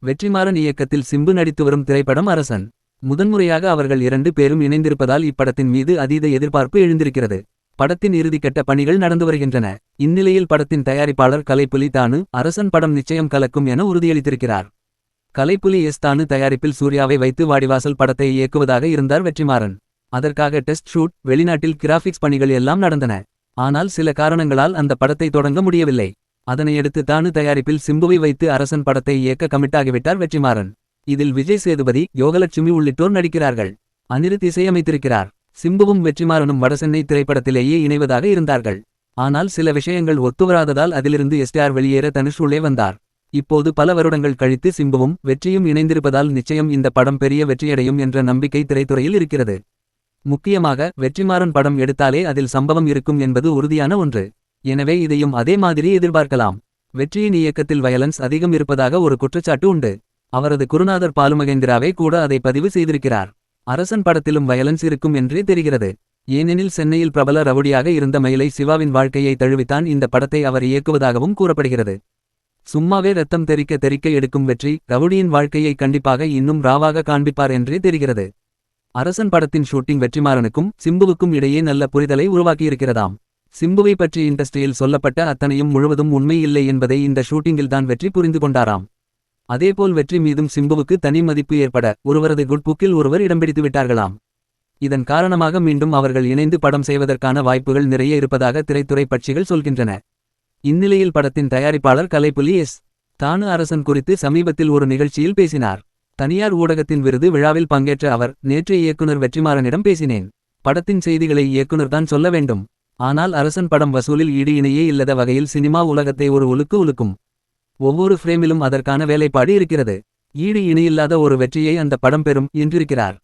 வெற்றிமாறன் இயக்கத்தில் சிம்பு நடித்து வரும் திரைப்படம் அரசன். முதன்முறையாக அவர்கள் 2 பேரும் இணைந்திருப்பதால் இப்படத்தின் மீது அதீத எதிர்பார்ப்பு எழுந்திருக்கிறது. படத்தின் இறுதிக்கட்ட பணிகள் நடந்து வருகின்றன. இந்நிலையில் படத்தின் தயாரிப்பாளர் கலைப்புலி தானு அரசன் படம் நிச்சயம் கலக்கும் என உறுதியளித்திருக்கிறார். கலைப்புலி தானு தயாரிப்பில் சூர்யாவை வைத்து வாடிவாசல் படத்தை இயக்குவதாக இருந்தார் வெற்றிமாறன். அதற்காக டெஸ்ட் ஷூட், வெளிநாட்டில் கிராஃபிக்ஸ் பணிகள் எல்லாம் நடந்தன. ஆனால் சில காரணங்களால் அந்த படத்தை தொடங்க முடியவில்லை. அதனையடுத்து தானு தயாரிப்பில் சிம்புவை வைத்து அரசன் படத்தை இயக்க கமிட்டாகிவிட்டார் வெற்றிமாறன். இதில் விஜய் சேதுபதி, யோகலட்சுமி உள்ளிட்டோர் நடிக்கிறார்கள். அனிருத் இசையமைத்திருக்கிறார். சிம்புவும் வெற்றிமாறனும் வடசென்னை திரைப்படத்திலேயே இணைவதாக இருந்தார்கள். ஆனால் சில விஷயங்கள் ஒத்துவராததால் அதிலிருந்து எஸ்டார் வெளியேற தனுஷ் உள்ளே வந்தார். இப்போது பல வருடங்கள் கழித்து சிம்புவும் வெற்றியும் இணைந்திருப்பதால் நிச்சயம் இந்த படம் பெரிய வெற்றியடையும் என்ற நம்பிக்கை திரைத்துறையில் இருக்கிறது. முக்கியமாக வெற்றிமாறன் படம் எடுத்தாலே அதில் சம்பவம் இருக்கும் என்பது உறுதியான ஒன்று. எனவே இதையும் அதே மாதிரி எதிர்பார்க்கலாம். வெற்றியின் இயக்கத்தில் வயலன்ஸ் அதிகம் இருப்பதாக ஒரு குற்றச்சாட்டு உண்டு. அவரது குருநாதர் பாலுமகேந்திராவே கூட அதை பதிவு செய்திருக்கிறார். அரசன் படத்திலும் வயலன்ஸ் இருக்கும் என்றே தெரிகிறது. ஏனெனில் சென்னையில் பிரபல ரவுடியாக இருந்த மயிலை சிவாவின் வாழ்க்கையை தழுவித்தான் இந்த படத்தை அவர் இயக்குவதாகவும் கூறப்படுகிறது. சும்மாவே ரத்தம் தெறிக்க தெறிக்க எடுக்கும் வெற்றி ரவுடியின் வாழ்க்கையை கண்டிப்பாக இன்னும் ராவாக காண்பிப்பார் என்றே தெரிகிறது. அரசன் படத்தின் ஷூட்டிங் வெற்றிமாறனுக்கும் சிம்புவுக்கும் இடையே நல்ல புரிதலை உருவாக்கியிருக்கிறதாம். சிம்புவை பற்றி இண்டஸ்ட்ரியில் சொல்லப்பட்ட அத்தனையும் முழுவதும் உண்மை இல்லை என்பதை இந்த ஷூட்டிங்கில்தான் வெற்றி புரிந்து கொண்டாராம். அதேபோல் வெற்றி மீதும் சிம்புவுக்கு தனி மதிப்பு ஏற்பட ஒருவரது குட் புக்கில் ஒருவர் இடம் பிடித்து விட்டார்களாம். இதன் காரணமாக மீண்டும் அவர்கள் இணைந்து படம் செய்வதற்கான வாய்ப்புகள் நிறைய இருப்பதாக திரைத்துறை பட்சிகள் சொல்கின்றன. இந்நிலையில் படத்தின் தயாரிப்பாளர் கலைப்புலி தானு அரசன் குறித்து சமீபத்தில் ஒரு நிகழ்ச்சியில் பேசினார். தனியார் ஊடகத்தின் விருது விழாவில் பங்கேற்ற அவர், நேற்று இயக்குனர் வெற்றிமாறனிடம் பேசினேன். படத்தின் செய்திகளை இயக்குனர்தான் சொல்ல வேண்டும். ஆனால் அரசன் படம் வசூலில் ஈடு இணையே இல்லாத வகையில் சினிமா உலகத்தை ஒரு உலுக்கும். ஒவ்வொரு ஃப்ரேமிலும் அதற்கான வேலைப்பாடு இருக்கிறது. ஈடு இணையில்லாத ஒரு வெற்றியை அந்த படம் பெறும் என்றிருக்கிறார்.